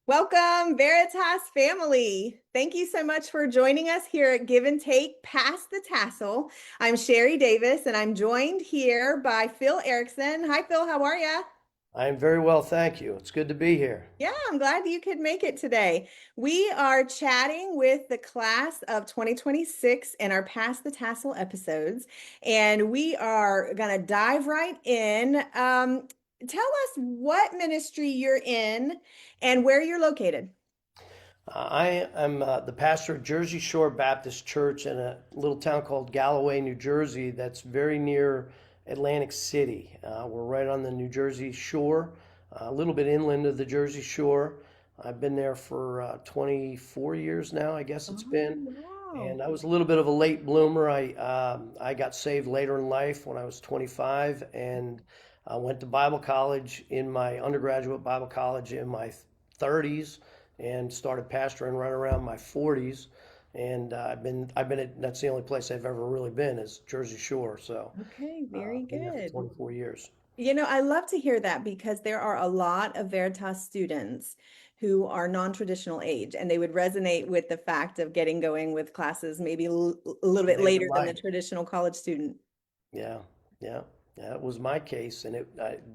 Welcome, Veritas family. Thank you so much for joining us here at Give and Take Past the Tassel. I'm Sherry Davis, and I'm joined here by Phil Erickson. Hi, Phil. How are you? I am very well, thank you. It's good to be here. Yeah, I'm glad you could make it today. We are chatting with the class of 2026 in our Past the Tassel episodes, and we are going to dive right in. Tell us what ministry you're in and where you're located. I am the pastor of Jersey Shore Baptist Church in a little town called Galloway, New Jersey, that's very near Atlantic City. We're right on the New Jersey shore, a little bit inland of the Jersey Shore. I've been there for 24 years now, I guess it's Oh, been. wow. And I was a little bit of a late bloomer. I got saved later in life when I was 25, and I went to Bible college in my undergraduate Bible college in my 30s, and started pastoring right around my 40s. And that's the only place I've ever really been is Jersey Shore. So Okay, very been there for good. 24 years. I love to hear that because there are a lot of Veritas students who are non-traditional age, and they would resonate with the fact of getting going with classes maybe a little bit Later later in than the life. traditional college student. Yeah, yeah, yeah. It was my case, and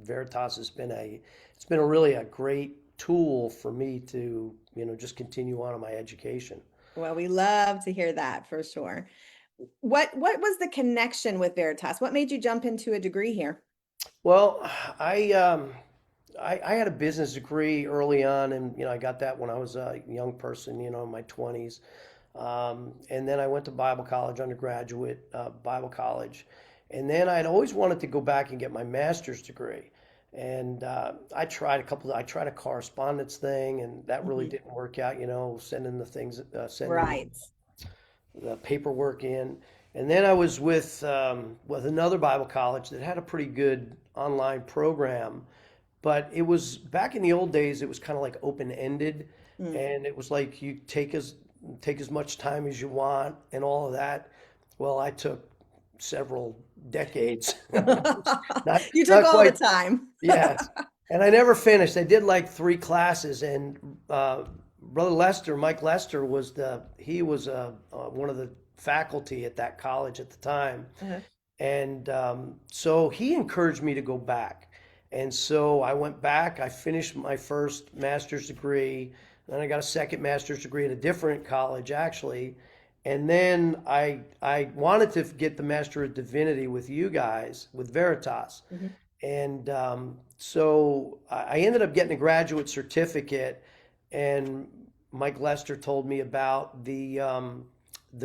Veritas has been it's been a really a great tool for me to, just continue on in my education. Well, we love to hear that for sure. What was the connection with Veritas? What made you jump into a degree here? Well, I um, I had a business degree early on, and I got that when I was a young person, in my 20s. And then I went to Bible college, undergraduate Bible college, and then I'd always wanted to go back and get my master's degree. And I tried a correspondence thing, and that really Mhm. didn't work out. Sending Right. the paperwork in. And then I was with another Bible college that had a pretty good online program, but it was back in the old days. It was kind of like open ended, Mm. and it was like you take as much time as you want and all of that. Well, I took several decades, not You took not all the quite. time. Yes, and I never finished. I did like three classes, and Brother Lester, Mike Lester, he was one of the faculty at that college at the time, Uh-huh. and so he encouraged me to go back, and so I went back. I finished my first master's degree, then I got a second master's degree at a different college actually, and then I wanted to get the Master of Divinity with you guys with Veritas. Mhm. And so I ended up getting a graduate certificate, and Mike Lester told me about the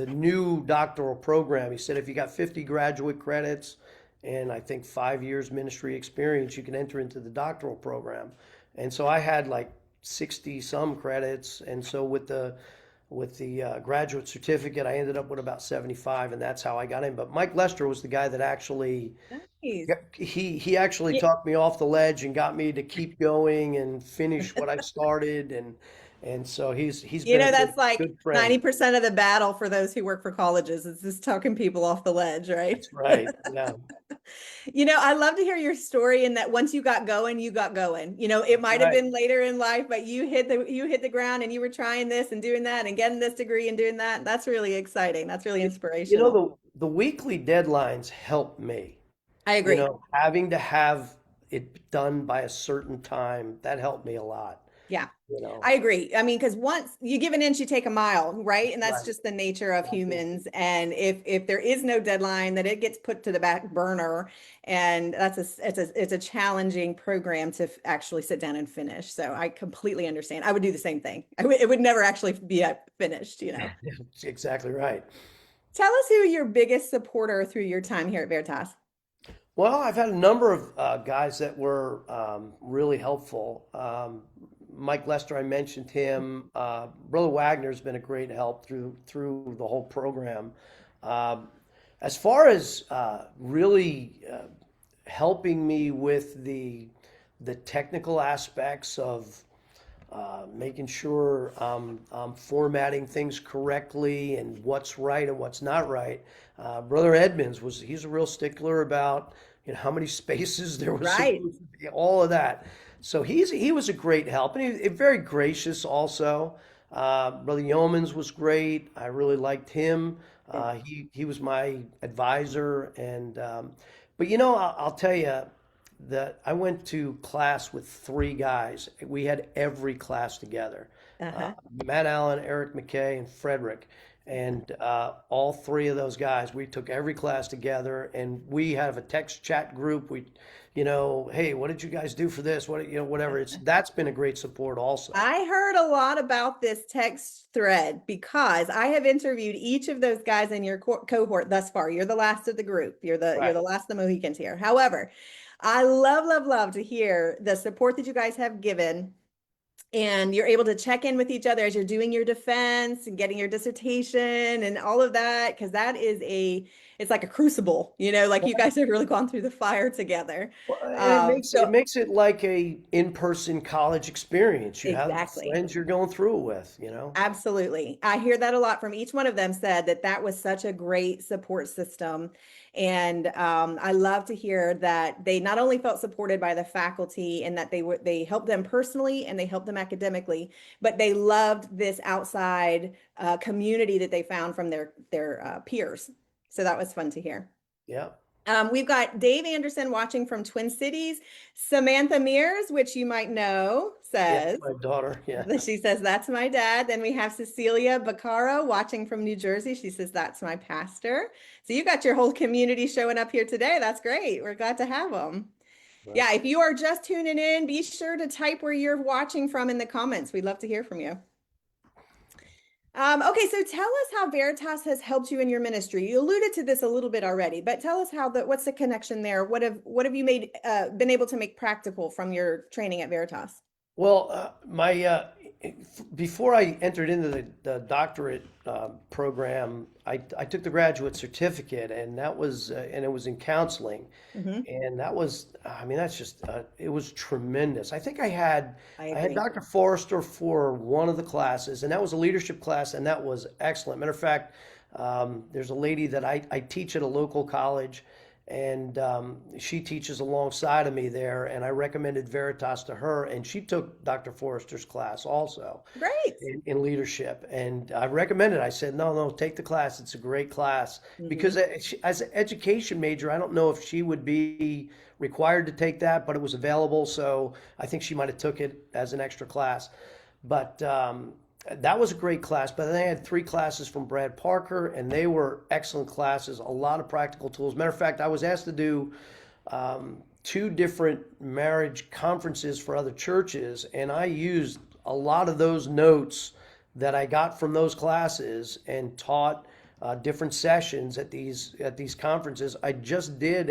new doctoral program. He said if you got 50 graduate credits and I think 5 years ministry experience, you can enter into the doctoral program. And so I had like 60 some credits, and so with the graduate certificate, I ended up with about 75, and that's how I got in. But Mike Lester was the guy that actually Nice. yeah, he actually talked me off the ledge and got me to keep going and finish what I started, and so he's been a good That's like good friend. 90% of the battle for those who work for colleges is just talking people off the ledge, right? That's right. Yeah, I love to hear your story and that once you got going, you got going. It that's might have right. been later in life, but you hit the ground and you were trying this and doing that and getting this degree and doing that. That's really exciting. That's really inspirational. The weekly deadlines help me. I agree. Having to have it done by a certain time, that helped me a lot. Yeah. You know, I agree. I mean, because once you give an inch, you take a mile, right? And that's right. just the nature of Exactly. humans. And if there is no deadline, that it gets put to the back burner, and it's a challenging program to actually sit down and finish. So I completely understand. I would do the same thing. It would never actually be finished. That's exactly right. Tell us who your biggest supporter through your time here at Veritas. Well, I've had a number of guys that were really helpful. Mike Lester, I mentioned him. Brother Wagner's been a great help through the whole program. Um, as far as really helping me with the technical aspects of making sure I'm formatting things correctly and what's right and what's not right. Brother Edmonds he's a real stickler about how many spaces there was Right. supposed to be, all of that. So he was a great help, and he very gracious also. Brother Yeomans was great. I really liked him. He was my advisor, and but I'll tell you that I went to class with three guys. We had every class together. Uh, Uh-huh. Matt Allen, Eric McKay, and Frederick. And all three of those guys, we took every class together, and we have a text chat group. Hey, what did you guys do for this? Whatever. That's been a great support also. I heard a lot about this text thread because I have interviewed each of those guys in your cohort thus far. You're the last of the group. You're Right. the last of the Mohicans here. However, I love, love, love to hear the support that you guys have given, and you're able to check in with each other as you're doing your defense and getting your dissertation and all of that, because it's like a crucible, like you guys have really gone through the fire together. Well, and it So makes it like a in-person college experience. You have exactly. friends you're going through it with. Absolutely. I hear that a lot from each one of them, said that that was such a great support system. And I love to hear that they not only felt supported by the faculty and that they helped them personally and they helped them academically, but they loved this outside community that they found from their peers. So that was fun to hear. Yeah. We've got Dave Anderson watching from Twin Cities. Samantha Mears, which you might know, Yeah, says, my daughter. Yeah. she says, that's my dad. Then we have Cecilia Baccaro watching from New Jersey. She says, that's my pastor. So you got your whole community showing up here today. That's great. We're glad to have them. Right. Yeah, if you are just tuning in, be sure to type where you're watching from in the comments. We'd love to hear from you. Okay, so tell us how Veritas has helped you in your ministry. You alluded to this a little bit already, but tell us what's the connection there? What have you been able to make practical from your training at Veritas? Well, before I entered into the doctorate program, I took the graduate certificate, and it was in counseling, Hmm. and I mean, that's just it was tremendous. I think I I had agree. Dr. Forrester for one of the classes, and that was a leadership class, and that was excellent. Matter of fact, there's a lady that I teach at a local college, and she teaches alongside of me there, and I recommended Veritas to her, and she took Dr. Forrester's class also Great. in leadership, and I recommended. I said, no, no, take the class. It's a great class because Hmm. as an education major, I don't know if she would be required to take that, but it was available, so I think she might have took it as an extra class. But that was a great class. But then I had three classes from Brad Parker, and they were excellent classes. A lot of practical tools. Matter of fact, I was asked to do two different marriage conferences for other churches, and I used a lot of those notes that I got from those classes and taught different sessions at these conferences. I just did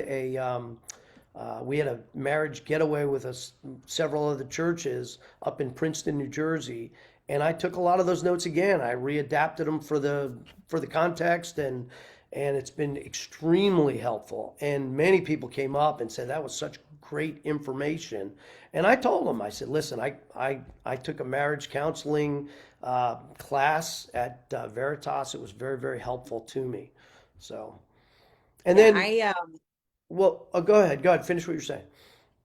we had a marriage getaway with us, several other churches up in Princeton, New Jersey, and I took a lot of those notes again. I readapted them for the context, and it's been extremely helpful. And many people came up and said that was such great information. And I told them, I said, listen, I took a marriage counseling class at Veritas. It was very, very helpful to me. So, and Yeah, then, well, go ahead. Go ahead. Finish what you're saying.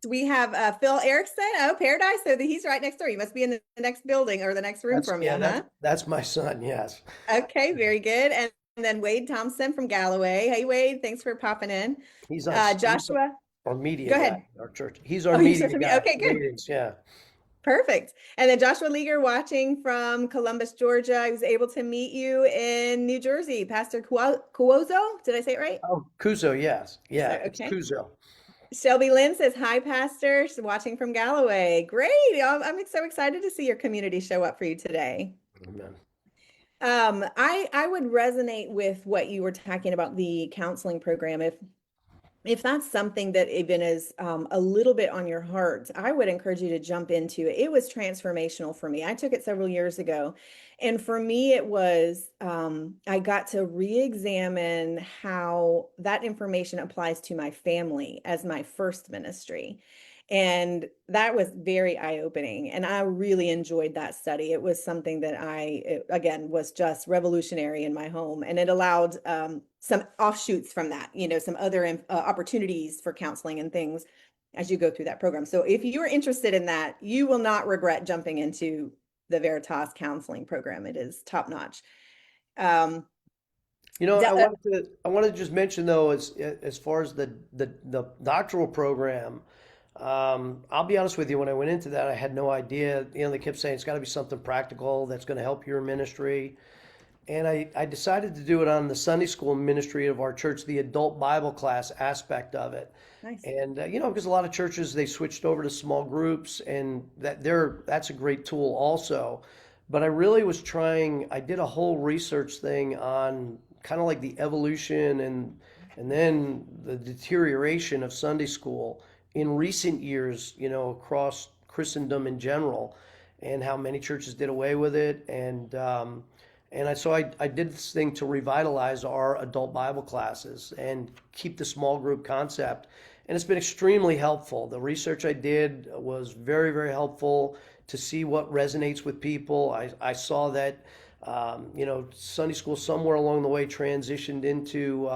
we have Phil Erickson. Oh, Paradise. So he's right next door. You must be in the next building or the next room from you, Yeah, huh? that's my son. Yes. Okay, very good. And then Wade Thompson from Galloway. Hey, Wade, thanks for popping in. He's Joshua, our media go guy ahead. in our church. He's our Oh, you're media from me. guy. Okay, good. Ratings. Yeah. Perfect. And then Joshua Leaguer watching from Columbus, Georgia. I was able to meet you in New Jersey. Pastor Cuozo. Did I say it right? Oh, Kuzo. Yes. So, Yeah. It's okay. Kuzo. Shelby Lynn says, hi, Pastor. She's watching from Galloway. Great. I'm so excited to see your community show up for you today. Amen. I would resonate with what you were talking about the counseling program. If that's something that even is a little bit on your heart, I would encourage you to jump into it. It was transformational for me. I took it several years ago. And for me, it was, I got to re-examine how that information applies to my family as my first ministry. And that was very eye-opening. And I really enjoyed that study. It was something that again, was just revolutionary in my home. And it allowed some offshoots from that, some other opportunities for counseling and things. as you go through that program. So if you're interested in that, you will not regret jumping into the Veritas counseling program. It is top notch. Um, You know, de- uh, I wanted to just mention though, as far as the doctoral program, I'll be honest with you, when I went into that, I had no idea. You know, they kept saying it's got to be something practical that's going to help your ministry. And I decided to do it on the Sunday school ministry of our church, the adult Bible class aspect of it. nice. And you know, because a lot of churches they switched over to small groups, and that's a great tool also. But I really was trying. I did a whole research thing on kind of like the evolution and then the deterioration of Sunday school in recent years. You know, across Christendom in general, and how many churches did away with it, and I did this thing to revitalize our adult Bible classes and keep the small group concept. And it's been extremely helpful. The research I did was very, very helpful to see what resonates with people. I saw that, you know, Sunday school somewhere along the way transitioned into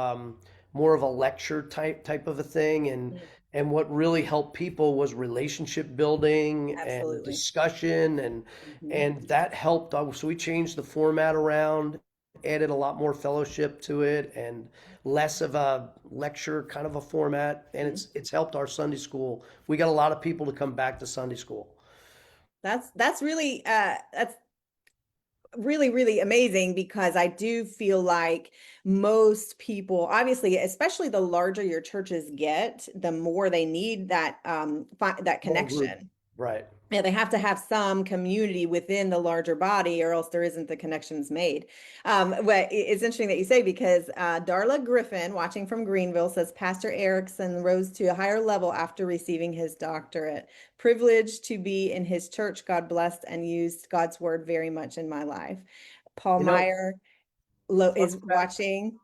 more of a lecture type of a thing. Mm, And what really helped people was relationship building and absolutely. discussion Mhm. and that helped. So we changed the format around, added a lot more fellowship to it, and less of a lecture kind of a format. And Mhm. it's helped our Sunday school. We got a lot of people to come back to Sunday school. That's really, really amazing because I do feel like most people, obviously, especially the larger your churches get, the more they need that that Small group, connection. right? Yeah, they have to have some community within the larger body, or else there isn't the connections made. But it's interesting that you say because Darla Griffin, watching from Greenville, says Pastor Erickson rose to a higher level after receiving his doctorate. Privileged to be in his church. God blessed and used God's word very much in my life. Paul You know, Meyer fun is fact, watching.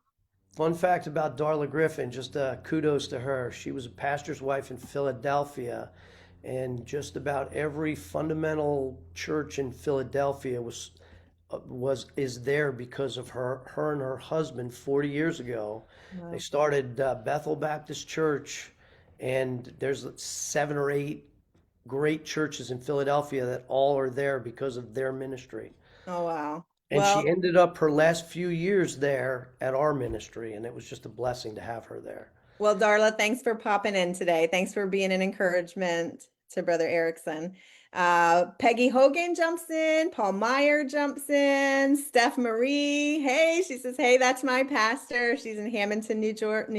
fun fact about Darla Griffin, just kudos to her. She was a pastor's wife in Philadelphia, and just about every fundamental church in Philadelphia was is there because of her and her husband 40 years ago. They Wow. started Bethel Baptist Church, and there's 7 or 8 great churches in Philadelphia that all are there because of their ministry. Oh, wow. And she Well, ended up her last few years there at our ministry, and it was just a blessing to have her there. Well, Darla, thanks for popping in today. Thanks for being an encouragement to Brother Erickson. Peggy Hogan jumps in, Paul Meyer jumps in, Steph Marie. Hey, she says, hey, that's my pastor. She's in Hamilton, New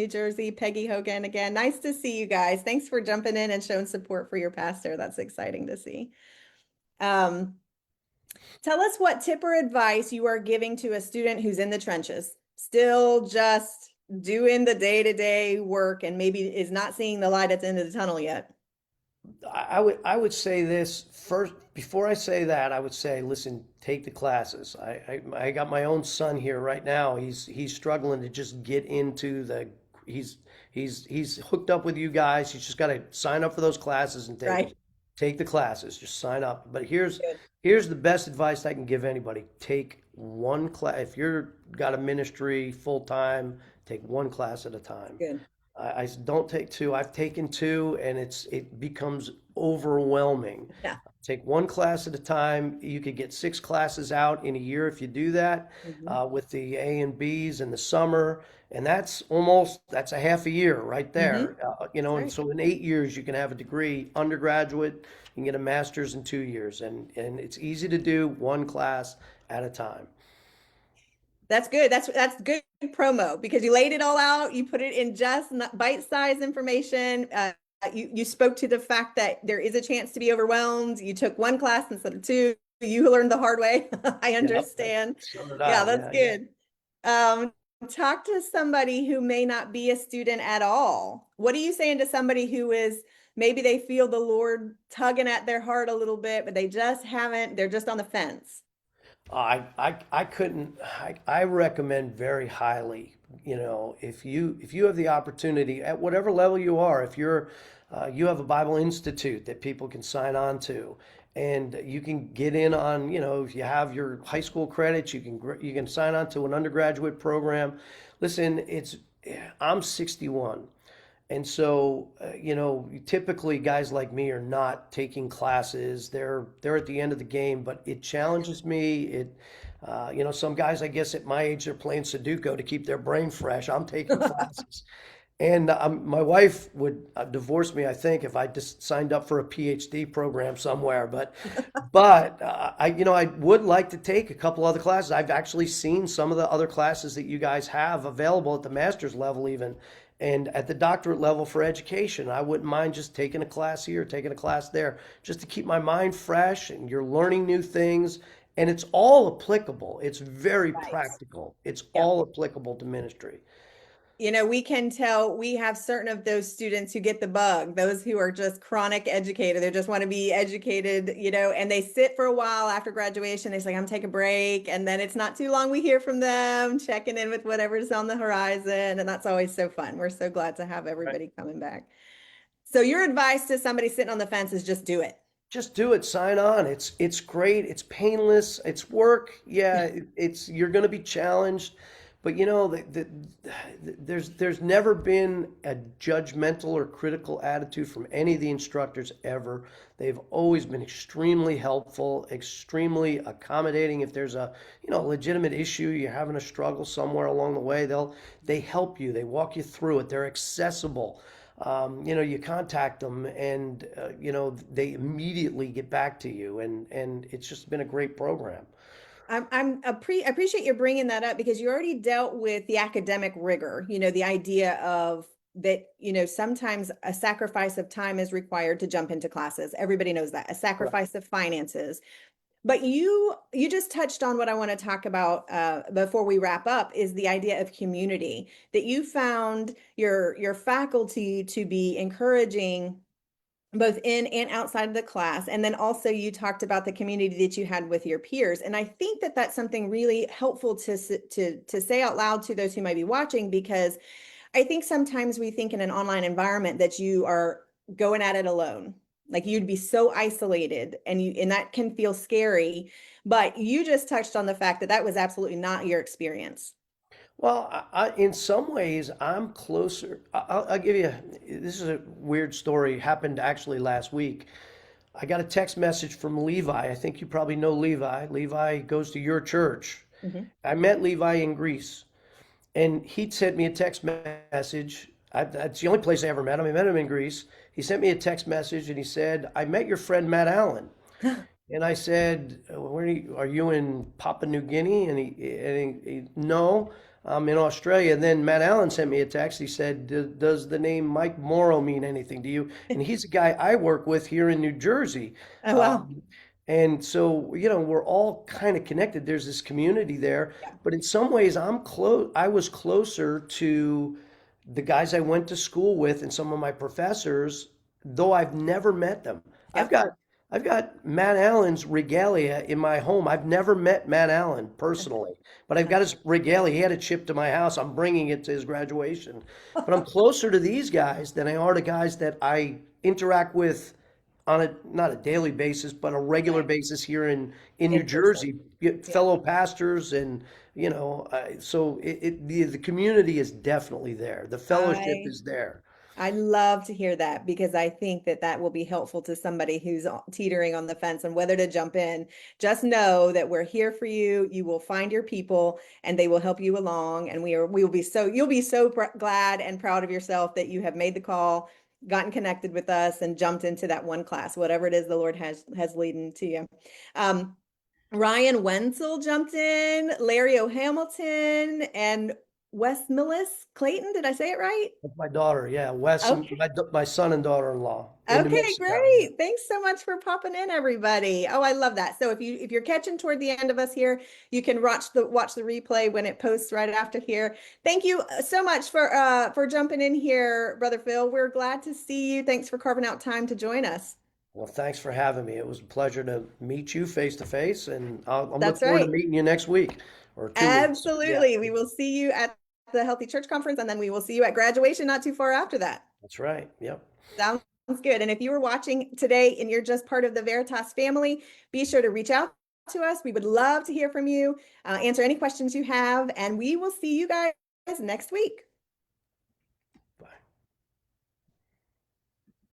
Jersey. Peggy Hogan again. Nice to see you guys. Thanks for jumping in and showing support for your pastor. That's exciting to see. Um, Tell us what tip or advice you are giving to a student who's in the trenches, still just doing the day-to-day work and maybe is not seeing the light at the end of the tunnel yet. I would say this first before I say that. I would say, listen, take the classes. I got my own son here right now. He's struggling to just get into the. He's he's hooked up with you guys. He's just got to sign up for those classes and Right? take the classes. Just sign up. But Good, here's the best advice I can give anybody. Take one class. If you're got a ministry full time, take one class at a time. good. I don't take two. I've taken two, and it becomes overwhelming. Yeah. Take one class at a time. You could get 6 classes out in a year if you do that, Hmm. with the A and Bs in the summer, and that's a half a year right Hmm. there. You That's know, and right. so in 8 years you can have a degree, undergraduate, you can get a master's in 2 years, and it's easy to do one class at a time. That's good. That's good promo because you laid it all out. You put it in just bite-sized information. You spoke to the fact that there is a chance to be overwhelmed. You took one class instead of two. You learned the hard way. I Yep. understand. So did Yeah, I. that's Yeah, yeah. good. Um, Talk to somebody who may not be a student at all. What are you saying to somebody who is maybe they feel the Lord tugging at their heart a little bit, but they just haven't, they're just on the fence. I couldn't I recommend very highly, you know, if you have the opportunity at whatever level you are, if you have a Bible Institute that people can sign on to, and you can get in on, you know, if you have your high school credits, you can sign on to an undergraduate program. Listen, I'm 61. And so, typically guys like me are not taking classes. They're at the end of the game, but it challenges me. Some guys, I guess at my age, they're playing Sudoku to keep their brain fresh. I'm taking classes. And my wife would divorce me, I think, if I just signed up for a PhD program somewhere. But I would like to take a couple other classes. I've actually seen some of the other classes that you guys have available at the master's level, even, and at the doctorate level for education. I wouldn't mind just taking a class here, taking a class there, just to keep my mind fresh. And you're learning new things, and it's all applicable. It's very Right. practical. It's Yep. all applicable to ministry. We can tell we have certain of those students who get the bug, those who are just chronic educated. They just want to be educated, and they sit for a while after graduation. They say, I'm taking a break. And then it's not too long we hear from them, checking in with whatever's on the horizon. And that's always so fun. We're so glad to have everybody coming back. So your advice to somebody sitting on the fence is just do it. Just do it. Sign on. It's great. It's painless. It's work. Yeah, it's you're going to be challenged, but there's never been a judgmental or critical attitude from any of the instructors ever. They've always been extremely helpful, extremely accommodating. If there's a legitimate issue, you're having a struggle somewhere along the way, they help you. They walk you through it. They're accessible. You contact them and they immediately get back to you, and it's just been a great program. Appreciate you bringing that up because you already dealt with the academic rigor, the idea of that, sometimes a sacrifice of time is required to jump into classes. Everybody knows that. A Correct. sacrifice of finances. But you just touched on what I want to talk about before we wrap up is the idea of community, that you found your faculty to be encouraging both in and outside of the class. And then also you talked about the community that you had with your peers. And I think that that's something really helpful to say out loud to those who might be watching, because I think sometimes we think in an online environment that you are going at it alone. Like you'd be so isolated and that can feel scary, but you just touched on the fact that that was absolutely not your experience. Well, in some ways, I'm closer. I'll give you. This is a weird story. Happened actually last week. I got a text message from Levi. I think you probably know Levi. Levi goes to your church. Mhm. I met Levi in Greece. And he sent me a text message. That's the only place I ever met him. I met him in Greece. He sent me a text message and he said, I met your friend Matt Allen. And I said, are you in Papua New Guinea? And he no, I'm in Australia. And then Matt Allen sent me a text. He said, does the name Mike Morrow mean anything to you? And he's a guy I work with here in New Jersey. Oh, wow. Um, and so, we're all kind of connected. There's this community there, Yeah. but in some ways, I was closer to the guys I went to school with and some of my professors, though I've never met them. I've Yep. got I've got Matt Allen's regalia in my home. I've never met Matt Allen personally, but I've got his regalia. He had it shipped to my house. I'm bringing it to his graduation. But I'm closer to these guys than I are to guys that I interact with on a not a daily basis, but a regular Right. basis here in New In person. Jersey, Yeah. fellow pastors, and so the community is definitely there. The fellowship I is there. I love to hear that because I think that that will be helpful to somebody who's teetering on the fence on whether to jump in. Just know that we're here for you. You will find your people and they will help you along. And we will be you'll be so glad and proud of yourself that you have made the call, gotten connected with us and jumped into that one class, whatever it is the Lord has leading to you. Um, Ryan Wenzel jumped in, Larry O'Hamilton, and Wes Millis Clayton. Did I say it right? With my daughter, yeah, Wes, and Okay. my son and daughter-in-law in New Okay, Mexico. Yeah. great. Thanks so much for popping in, everybody. Oh, I love that. So if you're catching toward the end of us here, you can watch the replay when it posts right after here. Thank you so much for jumping in here, Brother Phil. We're glad to see you. Thanks for carving out time to join us. Well, thanks for having me. It was a pleasure to meet you face to face, and I'm That's looking forward to right. meeting you next week or 2 weeks. Yeah, Absolutely. We will see you at the Healthy Church Conference, and then we will see you at graduation not too far after that. that's right. Yep. Sounds good. And if you were watching today and you're just part of the Veritas family, be sure to reach out to us. We would love to hear from you, answer any questions you have, and we will see you guys next week.